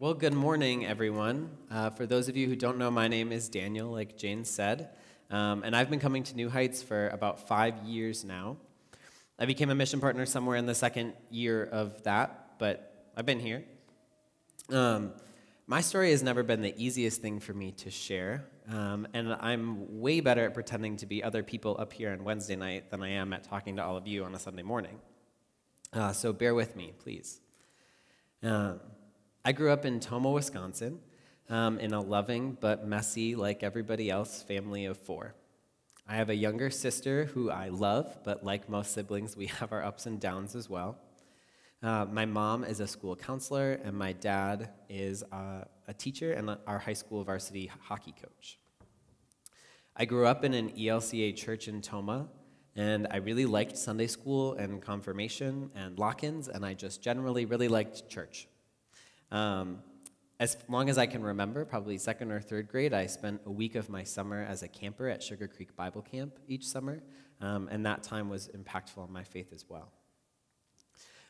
Well, good morning, everyone. For those of you who don't know, my name is Daniel, like Jane said, and I've been coming to New Heights for about 5 years now. I became a mission partner somewhere in the second year of that, but I've been here. My story has never been the easiest thing for me to share, and I'm way better at pretending to be other people up here on Wednesday night than I am at talking to all of you on a Sunday morning. So bear with me, please. I grew up in Tomah, Wisconsin, in a loving but messy, like everybody else, family of 4. I have a younger sister who I love, but like most siblings, we have our ups and downs as well. My mom is a school counselor, and my dad is a teacher and our high school varsity hockey coach. I grew up in an ELCA church in Tomah, and I really liked Sunday school and confirmation and lock-ins, and I just generally really liked church. As long as I can remember, probably 2nd or 3rd grade, I spent a week of my summer as a camper at Sugar Creek Bible Camp each summer, and that time was impactful on my faith as well.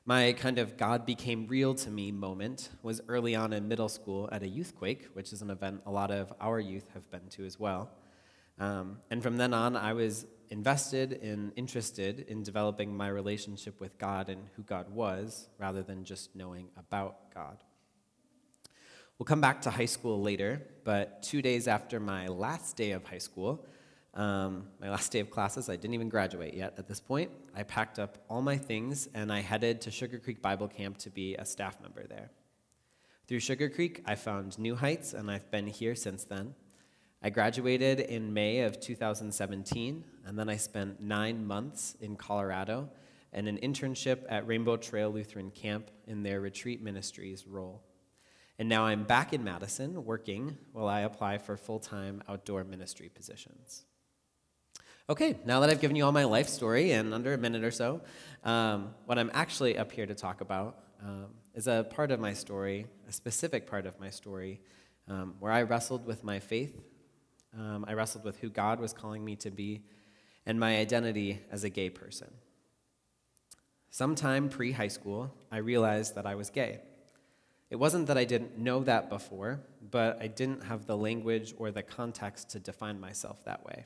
My kind of God became real to me moment was early on in middle school at a youth quake, which is an event a lot of our youth have been to as well. And from then on, I was invested and interested in developing my relationship with God and who God was, rather than just knowing about God. We'll come back to high school later, but 2 days after my last day of high school, my last day of classes, I didn't even graduate yet at this point, I packed up all my things and I headed to Sugar Creek Bible Camp to be a staff member there. Through Sugar Creek, I found New Heights, and I've been here since then. I graduated in May of 2017, and then I spent 9 months in Colorado and an internship at Rainbow Trail Lutheran Camp in their retreat ministries role. And now I'm back in Madison working while I apply for full-time outdoor ministry positions. Okay, now that I've given you all my life story in under a minute or so, what I'm actually up here to talk about is a part of my story, a specific part of my story, where I wrestled with my faith. I wrestled with who God was calling me to be and my identity as a gay person. Sometime pre-high school, I realized that I was gay. It wasn't that I didn't know that before, but I didn't have the language or the context to define myself that way.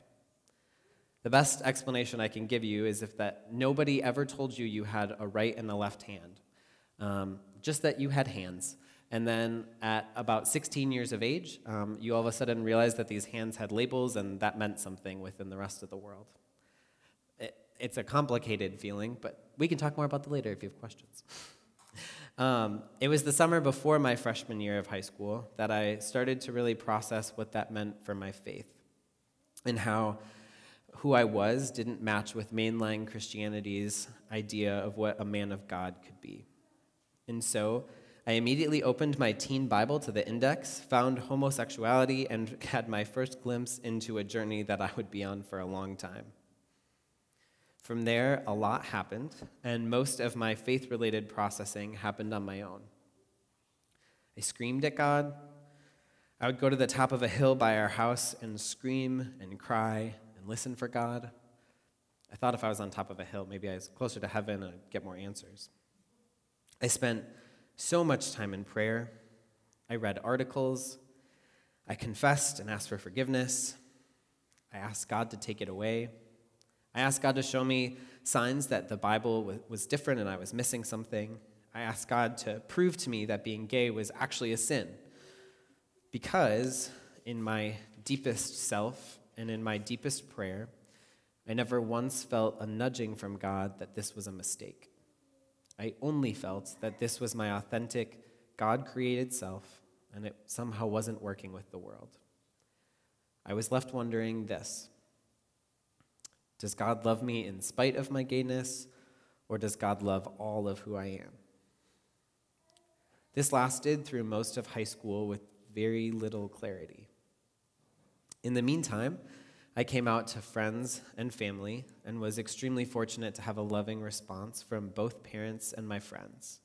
The best explanation I can give you is that nobody ever told you you had a right and a left hand, just that you had hands. And then at about 16 years of age, you all of a sudden realized that these hands had labels, and that meant something within the rest of the world. It's a complicated feeling, but we can talk more about that later if you have questions. It was the summer before my freshman year of high school that I started to really process what that meant for my faith and how who I was didn't match with mainline Christianity's idea of what a man of God could be. And so I immediately opened my teen Bible to the index, found homosexuality, and had my first glimpse into a journey that I would be on for a long time. From there, a lot happened, and most of my faith-related processing happened on my own. I screamed at God. I would go to the top of a hill by our house and scream and cry and listen for God. I thought if I was on top of a hill, maybe I was closer to heaven and I'd get more answers. I spent so much time in prayer. I read articles. I confessed and asked for forgiveness. I asked God to take it away. I asked God to show me signs that the Bible was different and I was missing something. I asked God to prove to me that being gay was actually a sin, because in my deepest self and in my deepest prayer, I never once felt a nudging from God that this was a mistake. I only felt that this was my authentic, God-created self, and it somehow wasn't working with the world. I was left wondering this: does God love me in spite of my gayness, or does God love all of who I am? This lasted through most of high school with very little clarity. In the meantime, I came out to friends and family and was extremely fortunate to have a loving response from both parents and my friends.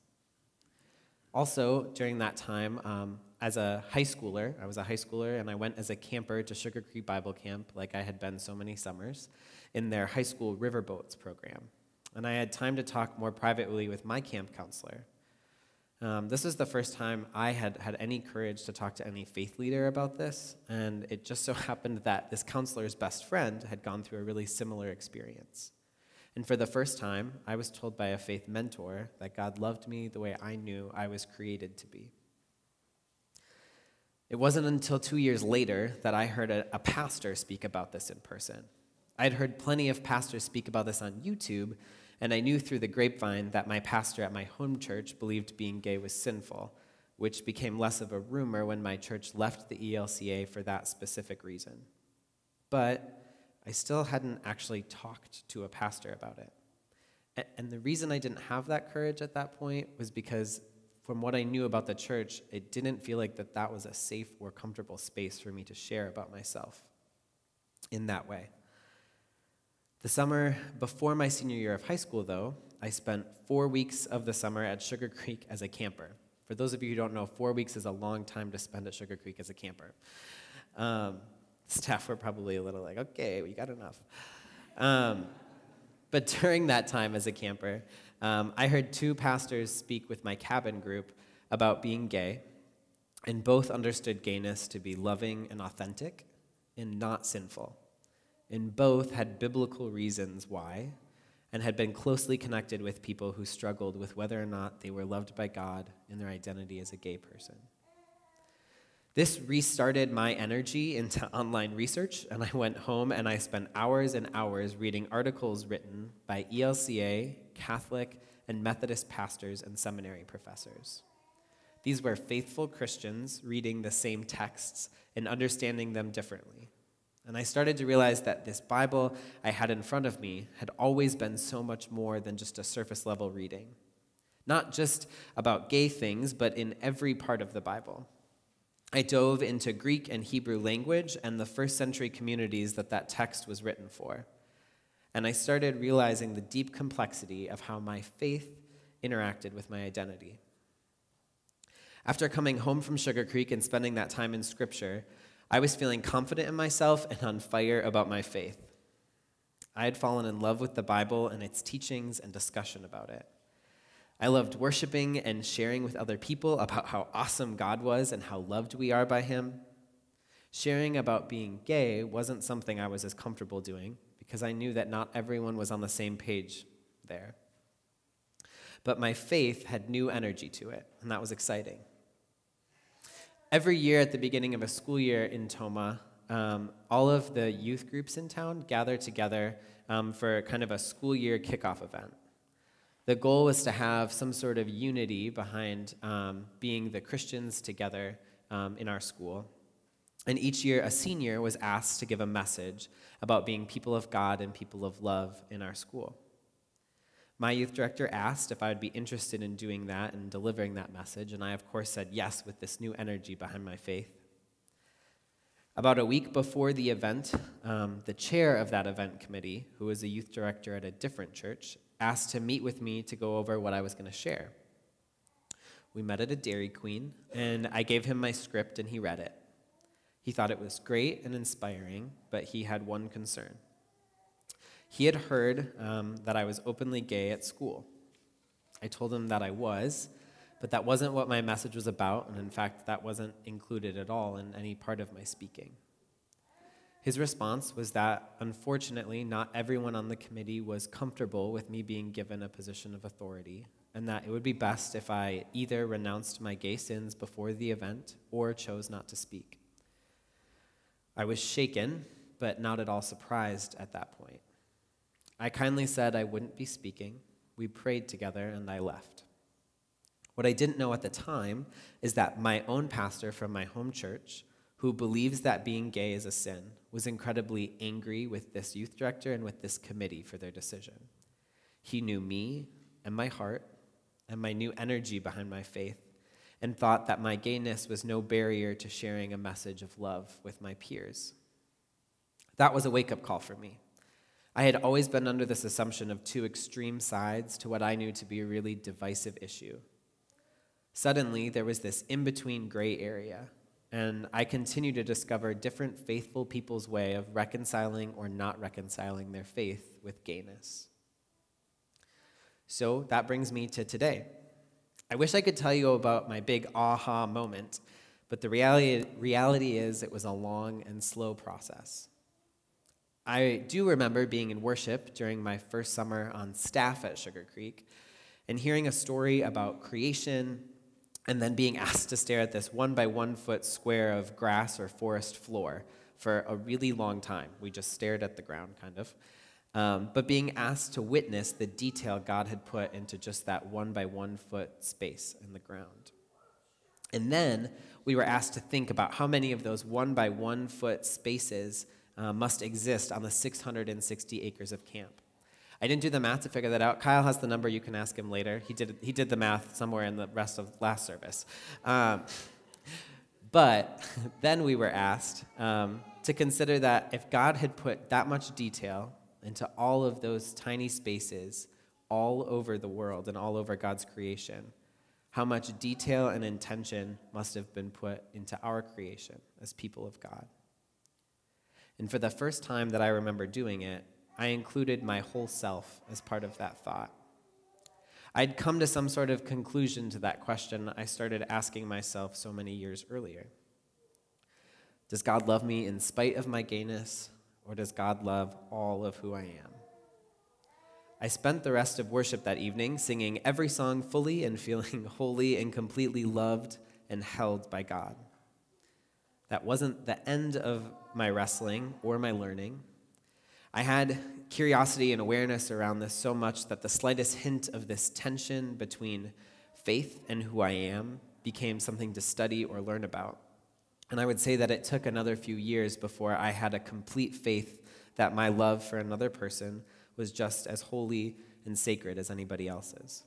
Also, during that time, as a high schooler, I was a high schooler, and I went as a camper to Sugar Creek Bible Camp, like I had been so many summers, in their high school riverboats program. And I had time to talk more privately with my camp counselor. This was the first time I had had any courage to talk to any faith leader about this, and it just so happened that this counselor's best friend had gone through a really similar experience. And for the first time, I was told by a faith mentor that God loved me the way I knew I was created to be. It wasn't until 2 years later that I heard a pastor speak about this in person. I'd heard plenty of pastors speak about this on YouTube, and I knew through the grapevine that my pastor at my home church believed being gay was sinful, which became less of a rumor when my church left the ELCA for that specific reason. But I still hadn't actually talked to a pastor about it. And the reason I didn't have that courage at that point was because from what I knew about the church, it didn't feel like that was a safe or comfortable space for me to share about myself in that way. The summer before my senior year of high school, though, I spent 4 weeks of the summer at Sugar Creek as a camper. For those of you who don't know, 4 weeks is a long time to spend at Sugar Creek as a camper. Staff were probably a little like, okay, we got enough. But during that time as a camper, I heard 2 pastors speak with my cabin group about being gay, and both understood gayness to be loving and authentic and not sinful. And both had biblical reasons why, and had been closely connected with people who struggled with whether or not they were loved by God in their identity as a gay person. This restarted my energy into online research, and I went home and I spent hours and hours reading articles written by ELCA, Catholic, and Methodist pastors and seminary professors. These were faithful Christians reading the same texts and understanding them differently. And I started to realize that this Bible I had in front of me had always been so much more than just a surface-level reading. Not just about gay things, but in every part of the Bible. I dove into Greek and Hebrew language and the first century communities that text was written for. And I started realizing the deep complexity of how my faith interacted with my identity. After coming home from Sugar Creek and spending that time in Scripture, I was feeling confident in myself and on fire about my faith. I had fallen in love with the Bible and its teachings and discussion about it. I loved worshiping and sharing with other people about how awesome God was and how loved we are by Him. Sharing about being gay wasn't something I was as comfortable doing because I knew that not everyone was on the same page there. But my faith had new energy to it, and that was exciting. Every year at the beginning of a school year in Toma, all of the youth groups in town gather together for kind of a school year kickoff event. The goal was to have some sort of unity behind being the Christians together in our school. And each year, a senior was asked to give a message about being people of God and people of love in our school. My youth director asked if I would be interested in doing that and delivering that message, and I, of course, said yes with this new energy behind my faith. About a week before the event, the chair of that event committee, who was a youth director at a different church, asked to meet with me to go over what I was going to share. We met at a Dairy Queen, and I gave him my script, and he read it. He thought it was great and inspiring, but he had one concern. He had heard that I was openly gay at school. I told him that I was, but that wasn't what my message was about, and in fact, that wasn't included at all in any part of my speaking. His response was that, unfortunately, not everyone on the committee was comfortable with me being given a position of authority, and that it would be best if I either renounced my gay sins before the event or chose not to speak. I was shaken, but not at all surprised at that point. I kindly said I wouldn't be speaking. We prayed together, and I left. What I didn't know at the time is that my own pastor from my home church, who believes that being gay is a sin, was incredibly angry with this youth director and with this committee for their decision. He knew me and my heart and my new energy behind my faith and thought that my gayness was no barrier to sharing a message of love with my peers. That was a wake-up call for me. I had always been under this assumption of two extreme sides to what I knew to be a really divisive issue. Suddenly, there was this in-between gray area, and I continued to discover different faithful people's way of reconciling or not reconciling their faith with gayness. So that brings me to today. I wish I could tell you about my big aha moment, but the reality is it was a long and slow process. I do remember being in worship during my first summer on staff at Sugar Creek and hearing a story about creation and then being asked to stare at this 1 by 1 foot square of grass or forest floor for a really long time. We just stared at the ground, kind of. But being asked to witness the detail God had put into just that 1 by 1 foot space in the ground. And then we were asked to think about how many of those 1 by 1 foot spaces must exist on the 660 acres of camp. I didn't do the math to figure that out. Kyle has the number. You can ask him later. He did the math somewhere in the rest of last service. But then we were asked to consider that if God had put that much detail into all of those tiny spaces all over the world and all over God's creation, how much detail and intention must have been put into our creation as people of God. And for the first time that I remember doing it, I included my whole self as part of that thought. I'd come to some sort of conclusion to that question I started asking myself so many years earlier. Does God love me in spite of my gayness, or does God love all of who I am? I spent the rest of worship that evening singing every song fully and feeling wholly and completely loved and held by God. That wasn't the end of my wrestling or my learning. I had curiosity and awareness around this so much that the slightest hint of this tension between faith and who I am became something to study or learn about. And I would say that it took another few years before I had a complete faith that my love for another person was just as holy and sacred as anybody else's.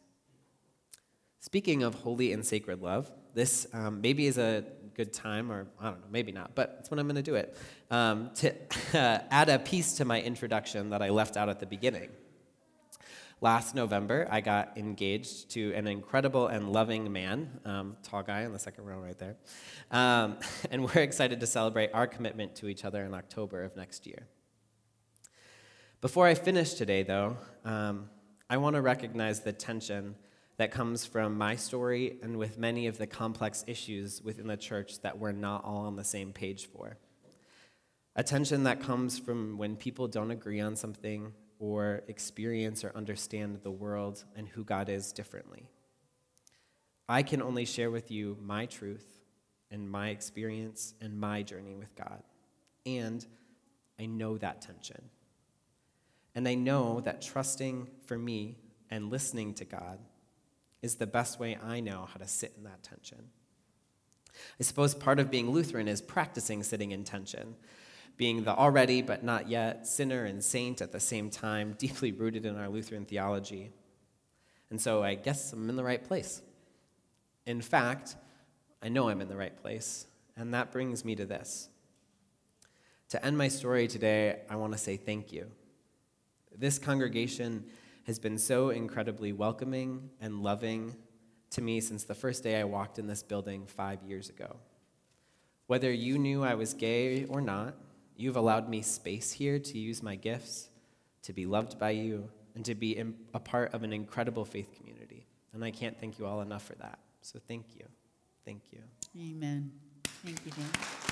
Speaking of holy and sacred love, this maybe is a good time, or I don't know, maybe not, but it's when I'm going to do it, to add a piece to my introduction that I left out at the beginning. Last November, I got engaged to an incredible and loving man, tall guy in the second row right there, and we're excited to celebrate our commitment to each other in October of next year. Before I finish today, though, I want to recognize the tension that comes from my story and with many of the complex issues within the church that we're not all on the same page for. A tension that comes from when people don't agree on something or experience or understand the world and who God is differently. I can only share with you my truth and my experience and my journey with God. And I know that tension. And I know that trusting for me and listening to God is the best way I know how to sit in that tension. I suppose part of being Lutheran is practicing sitting in tension, being the already but not yet sinner and saint at the same time, deeply rooted in our Lutheran theology. And so I guess I'm in the right place. In fact, I know I'm in the right place, and that brings me to this. To end my story today, I want to say thank you. This congregation has been so incredibly welcoming and loving to me since the first day I walked in this building 5 years ago. Whether you knew I was gay or not, you've allowed me space here to use my gifts, to be loved by you, and to be a part of an incredible faith community. And I can't thank you all enough for that. So thank you. Thank you. Amen. Thank you, Dan.